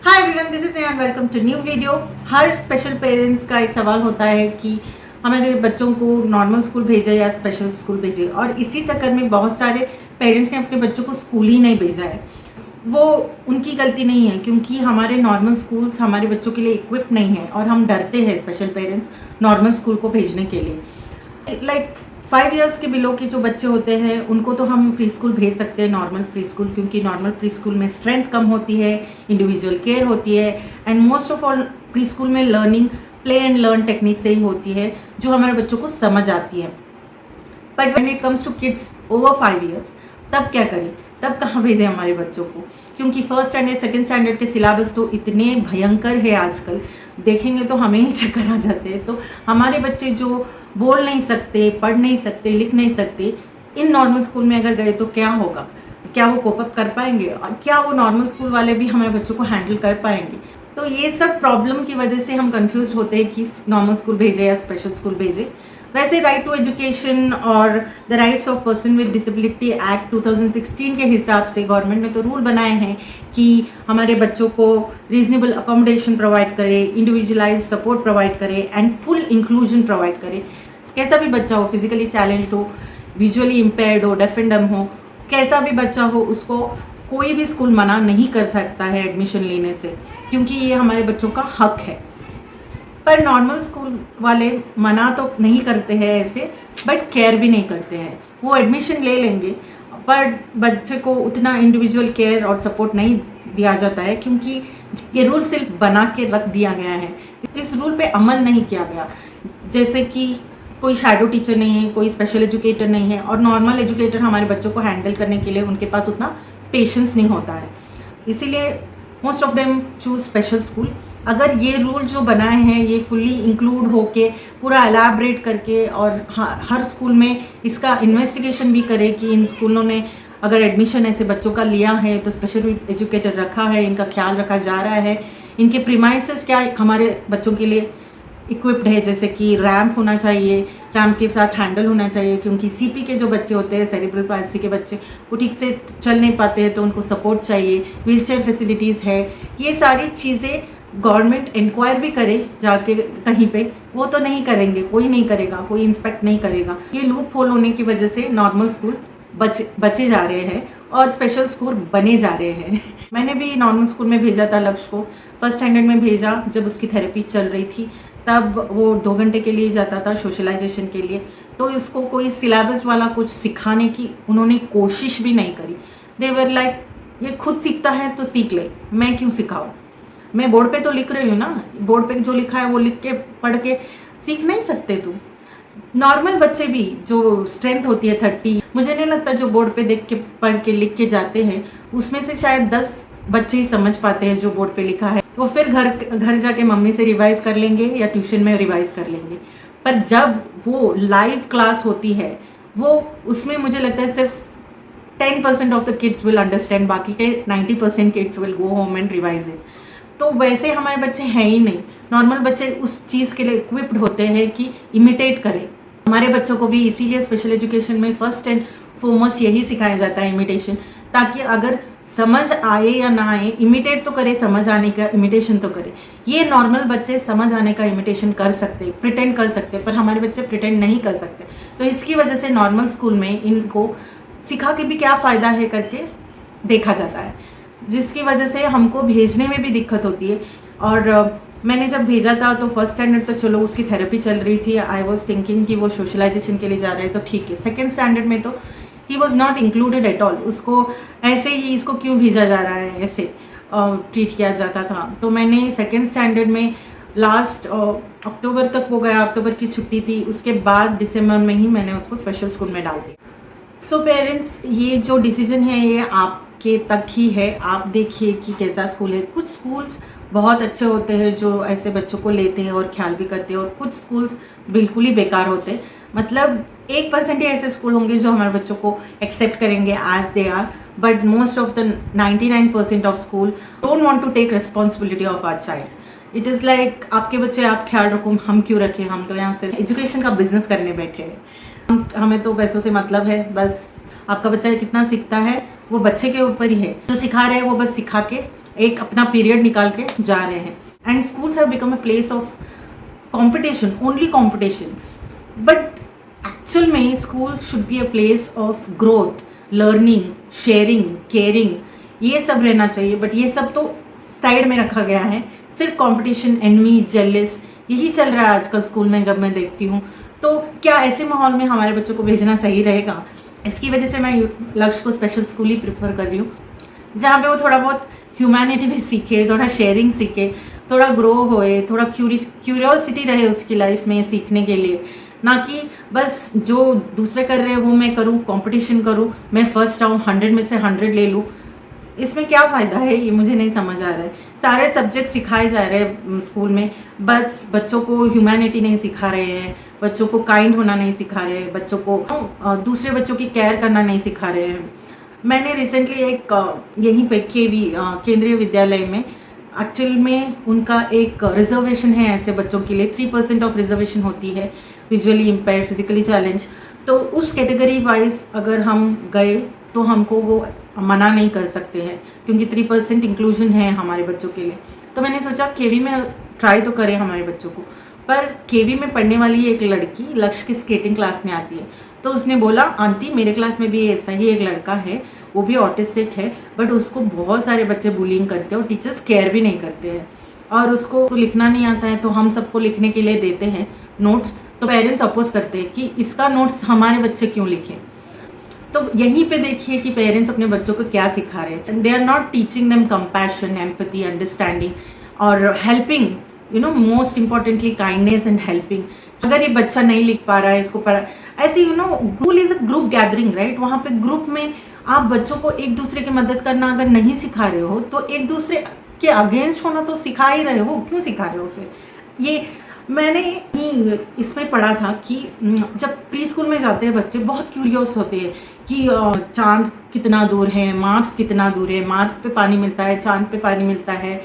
Hi everyone, this is and welcome to new video. हर special parents का एक सवाल होता है कि हमारे बच्चों को नॉर्मल स्कूल भेजे या स्पेशल स्कूल भेजे, और इसी चक्कर में बहुत सारे पेरेंट्स ने अपने बच्चों को स्कूल ही नहीं भेजा है। वो उनकी गलती नहीं है, क्योंकि हमारे नॉर्मल स्कूल्स हमारे बच्चों के लिए इक्विप नहीं है और हम डरते हैं स्पेशल पेरेंट्स नॉर्मल स्कूल को भेजने के लिए। लाइक 5 इयर्स के बिलो के जो बच्चे होते हैं उनको तो हम प्री स्कूल भेज सकते हैं, नॉर्मल प्री स्कूल, क्योंकि नॉर्मल प्री स्कूल में स्ट्रेंथ कम होती है, इंडिविजुअल केयर होती है, and most of all pre school में learning play and learn technique से ही होती है जो हमारे बच्चों को समझ आती है। But when it comes to kids over 5 years, तब क्या करें, तब कहाँ भेजें हमारे बच्चों को? क्योंकि फर्स्ट स्टैंडर्ड सेकेंड स्टैंडर्ड के सिलेबस तो इतने भयंकर है आजकल, देखेंगे तो हमें ही चक्कर आ जाते हैं। तो हमारे बच्चे जो बोल नहीं सकते, पढ़ नहीं सकते, लिख नहीं सकते, इन नॉर्मल स्कूल में अगर गए तो क्या होगा? क्या वो कोप अप कर पाएंगे? और क्या वो नॉर्मल स्कूल वाले भी हमारे बच्चों को हैंडल कर पाएंगे? तो ये सब प्रॉब्लम की वजह से हम कंफ्यूज होते हैं कि नॉर्मल स्कूल भेजे या स्पेशल स्कूल भेजे। वैसे राइट टू एजुकेशन और the rights of person with disability act 2016 के हिसाब से गवर्नमेंट ने तो रूल बनाए हैं कि हमारे बच्चों को रीजनेबल अकोमोडेशन प्रोवाइड करे, इंडिविजुअलाइज सपोर्ट प्रोवाइड करे एंड फुल इंक्लूजन प्रोवाइड करे। कैसा भी बच्चा हो, फिजिकली चैलेंज्ड हो, विजुअली इम्पेयर्ड हो, डेफ एंड डम हो, कैसा भी बच्चा हो, उसको कोई भी स्कूल मना नहीं कर सकता है एडमिशन लेने से, क्योंकि ये हमारे बच्चों का हक है। पर नॉर्मल स्कूल वाले मना तो नहीं करते हैं ऐसे, बट केयर भी नहीं करते हैं। वो एडमिशन ले लेंगे पर बच्चे को उतना इंडिविजुअल केयर और सपोर्ट नहीं दिया जाता है, क्योंकि ये रूल सिर्फ बना के रख दिया गया है, इस रूल पे अमल नहीं किया गया। जैसे कि कोई शैडो टीचर नहीं है, कोई स्पेशल एजुकेटर नहीं है, और नॉर्मल एजुकेटर हमारे बच्चों को हैंडल करने के लिए उनके पास उतना पेशेंस नहीं होता है, इसीलिए most of them choose special school. अगर ये रूल जो बनाए हैं ये फुल्ली इंक्लूड होके पूरा एलैबोरेट करके और हर स्कूल में इसका इन्वेस्टिगेशन भी करे कि इन स्कूलों ने अगर एडमिशन ऐसे बच्चों का लिया है तो स्पेशल एजुकेटर रखा है, इनका ख्याल रखा जा रहा है, इनके प्रीमाइसेस क्या हमारे बच्चों के लिए इक्विप्ड है, जैसे कि रैम्प होना चाहिए, रैम्प के साथ हैंडल होना चाहिए, क्योंकि सीपी के जो बच्चे होते हैं, सेरिब्रल पाल्सी के बच्चे, वो ठीक से चल नहीं पाते हैं तो उनको सपोर्ट चाहिए, व्हीलचेयर फैसिलिटीज़ है। ये सारी चीज़ें गवर्नमेंट इंक्वायर भी करे जाके कहीं पे, वो तो नहीं करेंगे, कोई नहीं करेगा, कोई इंस्पेक्ट नहीं करेगा। ये लूप होल होने की वजह से नॉर्मल स्कूल बचे जा रहे हैं और स्पेशल स्कूल बने जा रहे हैं। मैंने भी नॉर्मल स्कूल में भेजा था लक्ष्य को, फर्स्ट स्टैंडर्ड में भेजा जब उसकी थेरेपी चल रही थी, तब वो 2 घंटे के लिए जाता था सोशलाइजेशन के लिए, तो इसको कोई सिलेबस वाला कुछ सिखाने की उन्होंने कोशिश भी नहीं करी। दे वर लाइक, ये खुद सीखता है तो सीख ले, मैं क्यों सिखाऊं? मैं बोर्ड पे तो लिख रही हूँ ना, बोर्ड पे जो लिखा है वो लिख के पढ़ के सीख नहीं सकते तुम? नॉर्मल बच्चे भी जो स्ट्रेंथ होती है 30, मुझे नहीं लगता जो बोर्ड पे देख के पढ़ के लिख के जाते हैं उसमें से शायद 10 बच्चे ही समझ पाते हैं जो बोर्ड पे लिखा है। वो फिर घर जाके मम्मी से रिवाइज कर लेंगे या ट्यूशन में रिवाइज कर लेंगे। पर जब वो लाइव क्लास होती है, वो उसमें मुझे लगता है सिर्फ 10% of the kids will understand, बाकी के 90% kids will go home and revise it. तो वैसे हमारे बच्चे हैं ही नहीं। नॉर्मल बच्चे उस चीज़ के लिए इक्विप्ड होते हैं कि इमिटेट करें। हमारे बच्चों को भी इसीलिए स्पेशल एजुकेशन में फर्स्ट एंड फॉरमोस्ट यही सिखाया जाता है, इमिटेशन, ताकि अगर समझ आए या ना आए, इमिटेट तो करे, समझ आने का इमिटेशन तो करे। ये नॉर्मल बच्चे समझ आने का इमिटेशन कर सकते, प्रिटेंड कर सकते, पर हमारे बच्चे प्रिटेंड नहीं कर सकते। तो इसकी वजह से नॉर्मल स्कूल में इनको सिखा के भी क्या फ़ायदा है करके देखा जाता है, जिसकी वजह से हमको भेजने में भी दिक्कत होती है। और मैंने जब भेजा था तो फर्स्ट स्टैंडर्ड तो चलो उसकी थेरेपी चल रही थी, आई वॉज थिंकिंग कि वो सोशलाइजेशन के लिए जा रहे हैं तो ठीक है। सेकेंड स्टैंडर्ड में तो he was not included at all, उसको ऐसे ही इसको क्यों भेजा जा रहा है, ऐसे ट्रीट किया जाता था। तो मैंने सेकेंड स्टैंडर्ड में लास्ट अक्टूबर तक हो गया, अक्टूबर की छुट्टी थी, उसके बाद दिसंबर में ही मैंने उसको स्पेशल स्कूल में डाल दिया। सो पेरेंट्स, ये जो डिसीजन है ये आपके तक ही है, आप देखिए कि कैसा स्कूल है। कुछ स्कूल्स बहुत अच्छे होते हैं जो ऐसे बच्चों को लेते हैं और ख्याल भी करते हैं, और कुछ स्कूल्स बिल्कुल ही बेकार होते हैं। मतलब 1% ही ऐसे स्कूल होंगे जो हमारे बच्चों को एक्सेप्ट करेंगे as they are, but most of the 99% of school don't want to take responsibility of our child. It is like, आपके बच्चे आप ख्याल रखो, हम क्यों रखें, हम तो यहाँ से एजुकेशन का बिजनेस करने बैठे हैं, हमें तो पैसों से मतलब है। बस आपका बच्चा कितना सीखता है वो बच्चे के ऊपर ही है, जो सिखा रहे हैं वो बस सिखा के एक अपना पीरियड निकाल के जा रहे हैं. And schools have become a place of competition, only competition. But actual में school should be a place of growth, learning, sharing, caring. ये सब रहना चाहिए. बट ये सब तो साइड में रखा गया है. सिर्फ कंपटीशन, एनवी, जेलस, यही चल रहा है आजकल स्कूल में जब मैं देखती हूँ. तो क्या ऐसे माहौल में हमारे बच्चों को भेजना सही रहेगा? इसकी वजह से मैं लक्ष्य को स्पेशल स्कूल ही प्रेफर कर रही हूँ, जहाँ पे वो थोड़ा बहुत ह्यूमैनिटी भी सीखे, थोड़ा शेयरिंग सीखे, थोड़ा ग्रो होए, थोड़ा क्यूरियोसिटी रहे उसकी लाइफ में सीखने के लिए. ना कि बस जो दूसरे कर रहे हैं वो मैं करूँ, कंपटीशन करूँ, मैं फर्स्ट आऊँ, 100 में से 100 ले लूँ. इसमें क्या फ़ायदा है, ये मुझे नहीं समझ आ रहा है. सारे सब्जेक्ट सिखाए जा रहे हैं स्कूल में, बस बच्चों को ह्यूमैनिटी नहीं सिखा रहे हैं, बच्चों को काइंड होना नहीं सिखा रहे हैं, बच्चों को दूसरे बच्चों की केयर करना नहीं सिखा रहे हैं. मैंने रिसेंटली एक यहीं पे केवी केंद्रीय विद्यालय में एक्चुअल में उनका एक रिजर्वेशन है ऐसे बच्चों के लिए. 3% ऑफ रिजर्वेशन होती है विजुअली इम्पेयर्ड, फिजिकली चैलेंज. तो उस कैटेगरी वाइज अगर हम गए तो हमको वो मना नहीं कर सकते हैं, क्योंकि 3% इंक्लूजन है हमारे बच्चों के लिए. तो मैंने सोचा केवी में ट्राई तो करें हमारे बच्चों को. पर केवी में पढ़ने वाली एक लड़की लक्ष्य की स्केटिंग क्लास में आती है. तो उसने बोला, आंटी मेरे क्लास में भी ऐसा ही एक लड़का है, वो भी ऑटिस्टिक है, बट उसको बहुत सारे बच्चे बुलिंग करते हैं और टीचर्स केयर भी नहीं करते हैं, और उसको तो लिखना नहीं आता है. तो हम सबको लिखने के लिए देते हैं नोट्स, तो पेरेंट्स अपोज करते हैं कि इसका नोट्स हमारे बच्चे क्यों लिखें. तो यहीं पे देखिए कि पेरेंट्स अपने बच्चों को क्या सिखा रहे हैं. They are not teaching them compassion, empathy, understanding और helping, most importantly kindness and helping. अगर ये बच्चा नहीं लिख पा रहा है, इसको पढ़ा ऐसे school is a group gathering, right. वहाँ पे ग्रुप में आप बच्चों को एक दूसरे की मदद करना अगर नहीं सिखा रहे हो, तो एक दूसरे के अगेंस्ट होना तो सिखा ही रहे हो, क्यों सिखा रहे हो फिर. ये मैंने इसमें पढ़ा था कि जब प्री स्कूल में जाते हैं बच्चे बहुत क्यूरियस होते हैं कि चांद कितना दूर है, मार्स कितना दूर है, मार्स पे पानी मिलता है, चांद पे पानी मिलता है,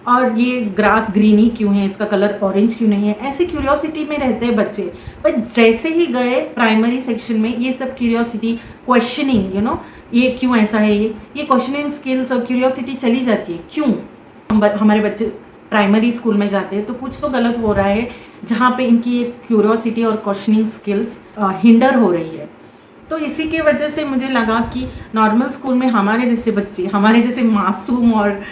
और ये ग्रास ग्रीनी क्यों है, इसका कलर ऑरेंज क्यों नहीं है. ऐसी क्यूरियोसिटी में रहते हैं बच्चे. पर जैसे ही गए प्राइमरी सेक्शन में, ये सब क्यूरियोसिटी, क्वेश्चनिंग, ये क्यों ऐसा है, ये क्वेश्चनिंग स्किल्स और क्यूरियोसिटी चली जाती है. क्यों हमारे बच्चे प्राइमरी स्कूल में जाते हैं तो कुछ तो गलत हो रहा है, जहाँ पे इनकी क्यूरियोसिटी और क्वेश्चनिंग स्किल्स हिंडर हो रही है. तो इसी के वजह से मुझे लगा कि नॉर्मल स्कूल में हमारे जैसे बच्चे, हमारे जैसे मासूम, और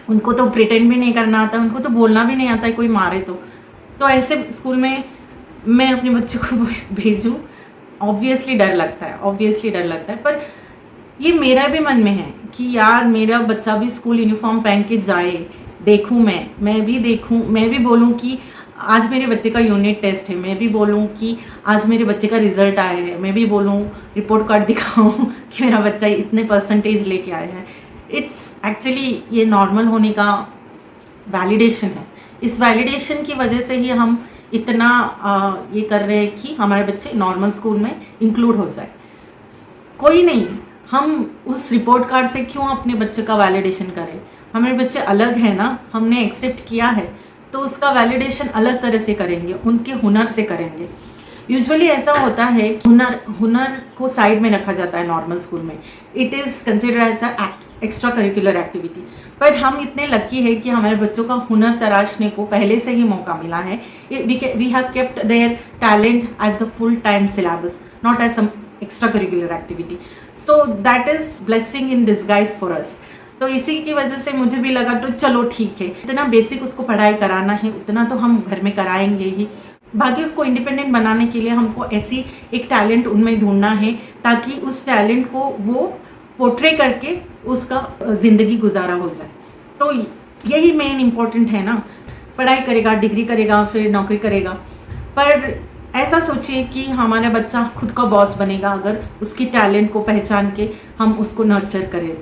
उनको तो प्रिटेंड भी नहीं करना आता, उनको तो बोलना भी नहीं आता है कोई मारे तो ऐसे स्कूल में मैं अपने बच्चों को भेजूँ. ऑब्वियसली डर लगता है. पर ये मेरा भी मन में है कि यार मेरा बच्चा भी स्कूल यूनिफॉर्म पहन के जाए, देखूँ, मैं भी देखूँ, मैं भी बोलूँ कि आज मेरे बच्चे का यूनिट टेस्ट है, मैं भी बोलूँ कि आज मेरे बच्चे का रिजल्ट आया है, मैं भी बोलूँ, रिपोर्ट कार्ड दिखाऊँ कि मेरा बच्चा इतने परसेंटेज लेके आया है. इट्स एक्चुअली ये नॉर्मल होने का वैलिडेशन है. इस वैलिडेशन की वजह से ही हम इतना ये कर रहे हैं कि हमारे बच्चे नॉर्मल स्कूल में इंक्लूड हो जाए. कोई नहीं, हम उस रिपोर्ट कार्ड से क्यों अपने बच्चे का वैलिडेशन करें. हमारे बच्चे अलग है ना, हमने एक्सेप्ट किया है, तो उसका वैलिडेशन अलग तरह से करेंगे, उनके हुनर से करेंगे. यूजुअली ऐसा होता है कि हुनर को साइड में रखा जाता है नॉर्मल स्कूल में. It is considered as a extra curricular activity. But हम इतने लकी है कि हमारे बच्चों का हुनर तराशने को पहले से ही मौका मिला है. We have kept their talent as the full time syllabus, not as some extra curricular activity. So that is blessing in disguise for us. तो इसी की वजह से मुझे भी लगा तो चलो ठीक है, इतना बेसिक उसको पढ़ाई कराना है उतना तो हम घर में कराएंगे ही. बाकी उसको इंडिपेंडेंट बनाने के लिए हमको ऐसी एक टैलेंट उनमें ढूंढना है ताकि उस टैलेंट को वो पोर्ट्रे करके उसका ज़िंदगी गुजारा हो जाए. तो यही मेन इम्पोर्टेंट है ना. पढ़ाई करेगा, डिग्री करेगा, फिर नौकरी करेगा, पर ऐसा सोचिए कि हमारा बच्चा खुद का बॉस बनेगा अगर उसकी टैलेंट को पहचान के हम उसको नर्चर करें.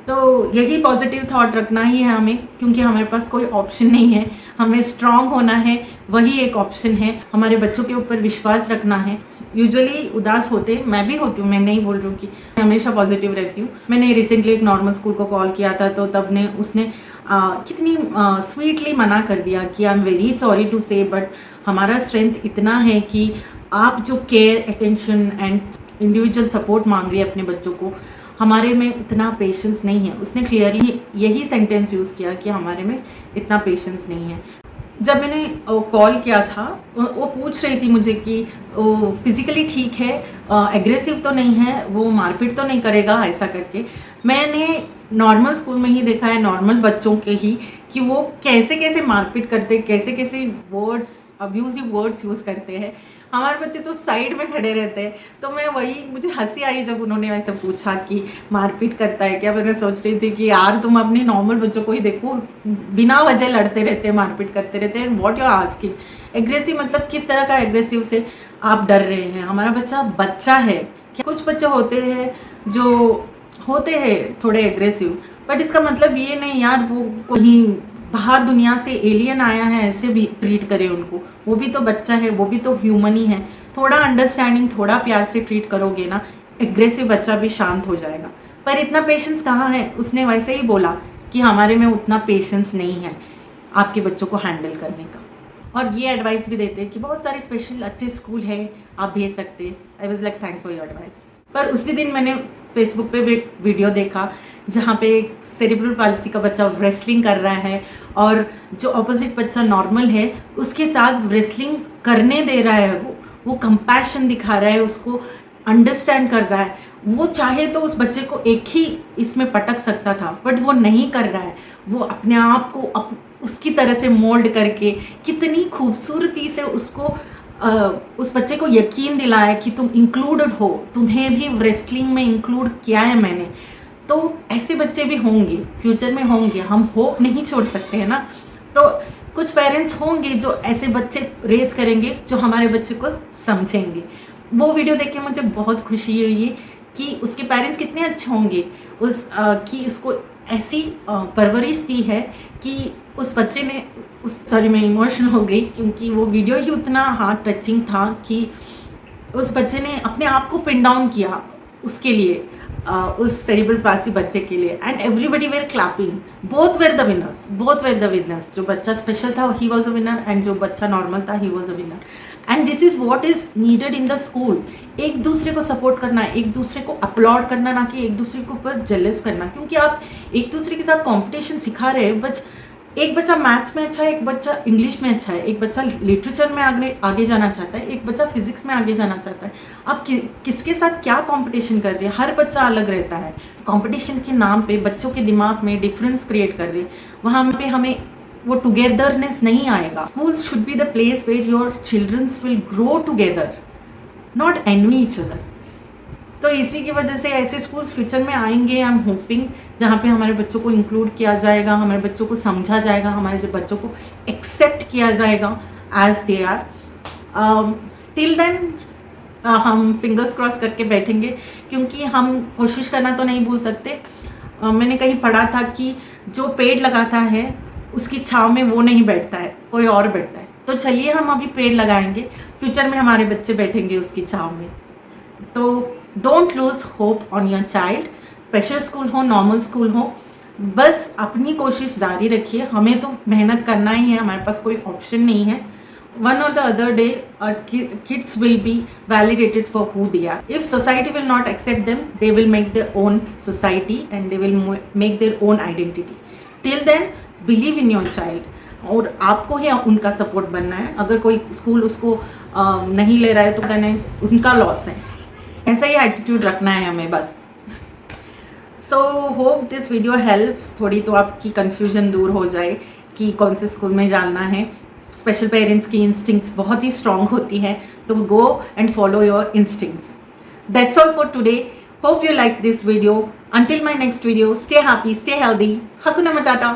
तो यही पॉजिटिव थॉट रखना ही है हमें, क्योंकि हमारे पास कोई ऑप्शन नहीं है. हमें स्ट्रांग होना है, वही एक ऑप्शन है. हमारे बच्चों के ऊपर विश्वास रखना है. यूजुअली उदास होते, मैं भी होती हूँ, मैं नहीं बोल रही हूँ कि हमेशा पॉजिटिव रहती हूँ. मैंने रिसेंटली एक नॉर्मल स्कूल को कॉल किया था, तो तब उसने कितनी स्वीटली मना कर दिया कि I am very sorry to say, but हमारा स्ट्रेंथ इतना है कि आप जो care, attention and individual support मांग रही है अपने बच्चों को, हमारे में इतना पेशेंस नहीं है। उसने क्लियरली यही सेंटेंस यूज़ किया कि हमारे में इतना पेशेंस नहीं है। जब मैंने कॉल किया था, वो पूछ रही थी मुझे कि वो फिज़िकली ठीक है, एग्रेसिव तो नहीं है, वो मारपीट तो नहीं करेगा, ऐसा करके। मैंने नॉर्मल स्कूल में ही देखा है, नॉर्मल बच्चों के ही, कि वो कैसे कैसे मारपीट करते, कैसे कैसे वर्ड्स, अब्यूजिव वर्ड्स यूज़ करते हैं। हमारे बच्चे तो साइड में खड़े रहते हैं। तो मैं वही, मुझे हंसी आई जब उन्होंने ऐसे पूछा कि मारपीट करता है क्या। मैंने सोच रही थी कि यार तुम अपने नॉर्मल बच्चों को ही देखो, बिना वजह लड़ते रहते हैं, मारपीट करते रहते हैं। What you are asking, aggressive मतलब किस तरह का एग्रेसिव से आप डर रहे हैं? हमारा बच्चा बच्चा है। क्या कुछ बच्चे होते हैं जो होते हैं थोड़े एग्रेसिव, बट इसका मतलब ये नहीं यार वो कहीं बाहर दुनिया से एलियन आया है ऐसे भी ट्रीट करें उनको। वो भी तो बच्चा है, वो भी तो ह्यूमन ही है। थोड़ा अंडरस्टैंडिंग, थोड़ा प्यार से ट्रीट करोगे ना, एग्रेसिव बच्चा भी शांत हो जाएगा। पर इतना पेशेंस कहाँ है? उसने वैसे ही बोला कि हमारे में उतना पेशेंस नहीं है आपके बच्चों को हैंडल करने का। और ये एडवाइस भी देते हैं कि बहुत सारे स्पेशल अच्छे स्कूल है, आप भेज सकते हैं। I was like thanks for your advice. पर उसी दिन मैंने फेसबुक पे भी वीडियो देखा जहाँ पे सेरिब्रल पाल्सी का बच्चा रेसलिंग कर रहा है और जो अपोजिट बच्चा नॉर्मल है उसके साथ रेसलिंग करने दे रहा है। वो कंपैशन दिखा रहा है, उसको अंडरस्टैंड कर रहा है। वो चाहे तो उस बच्चे को एक ही इसमें पटक सकता था, बट वो नहीं कर रहा है। वो अपने आप को उसकी तरह से मोल्ड करके कितनी खूबसूरती से उसको उस बच्चे को यकीन दिलाया कि तुम इंक्लूडेड हो, तुम्हें भी रेसलिंग में इंक्लूड किया है मैंने। तो ऐसे बच्चे भी होंगे, फ्यूचर में होंगे, हम होप नहीं छोड़ सकते हैं ना। तो कुछ पेरेंट्स होंगे जो ऐसे बच्चे रेस करेंगे जो हमारे बच्चे को समझेंगे। वो वीडियो देख के मुझे बहुत खुशी हुई कि उसके पेरेंट्स कितने अच्छे होंगे कि उसको ऐसी परवरिश दी है कि उस बच्चे ने सॉरी मैं इमोशनल हो गई क्योंकि वो वीडियो ही उतना हार्ट टचिंग था कि उस बच्चे ने अपने आप को पिन डाउन किया उसके लिए, उस सेरिब्रल पाल्सी बच्चे के लिए। And everybody were clapping, both were the winners. जो बच्चा स्पेशल था he was a winner and जो बच्चा नॉर्मल था he was a winner. And this is what is needed in the school. एक दूसरे को सपोर्ट करना, एक दूसरे को अपलॉड करना, ना कि एक दूसरे के ऊपर जेलस करना। क्योंकि आप एक दूसरे के साथ कॉम्पिटिशन सिखा रहे हैं, बट एक बच्चा मैथ्स में अच्छा है, एक बच्चा इंग्लिश में अच्छा है, एक बच्चा लिटरेचर में आगे जाना चाहता है, एक बच्चा फिजिक्स में आगे जाना चाहता है। आप किसके साथ क्या कंपटीशन कर रहे हैं? हर बच्चा अलग रहता है। कंपटीशन के नाम पे बच्चों के दिमाग में डिफरेंस क्रिएट कर रहे हैं। वहाँ पे हमें वो टुगेदरनेस नहीं आएगा। Schools should be the place where your childrens will grow together, not envy each other. तो इसी की वजह से ऐसे स्कूल्स फ्यूचर में आएंगे, आई एम होपिंग, जहाँ पे हमारे बच्चों को इंक्लूड किया जाएगा, हमारे बच्चों को समझा जाएगा, हमारे बच्चों को एक्सेप्ट किया जाएगा as they are. Till then हम फिंगर्स क्रॉस करके बैठेंगे, क्योंकि हम कोशिश करना तो नहीं भूल सकते। मैंने कहीं पढ़ा था कि जो पेड़ लगाता है उसकी छाँव में वो नहीं बैठता है, कोई और बैठता है। तो चलिए हम अभी पेड़ लगाएंगे, फ्यूचर में हमारे बच्चे बैठेंगे उसकी छाँव में। तो don't lose hope on your child. Special school हो, नॉर्मल स्कूल हो, बस अपनी कोशिश जारी रखिए। हमें तो मेहनत करना ही है, हमारे पास कोई ऑप्शन नहीं है। one or the other day our kids will be validated for who they are. If society will not accept them, they will make their own society and they will make their own identity. Till then believe in your child, और आपको ही उनका support बनना है। अगर कोई school उसको नहीं ले रहा है तो कहना उनका लॉस है, ऐसा ही एटीट्यूड रखना है हमें बस। So hope this video helps. थोड़ी तो आपकी कन्फ्यूजन दूर हो जाए कि कौन से स्कूल में डालना है। स्पेशल पेरेंट्स की इंस्टिंक्ट्स बहुत ही स्ट्रांग होती है, तो go and follow your instincts. That's all for today. Hope you like this video. Until my next video, stay happy, stay healthy. Hakuna Matata.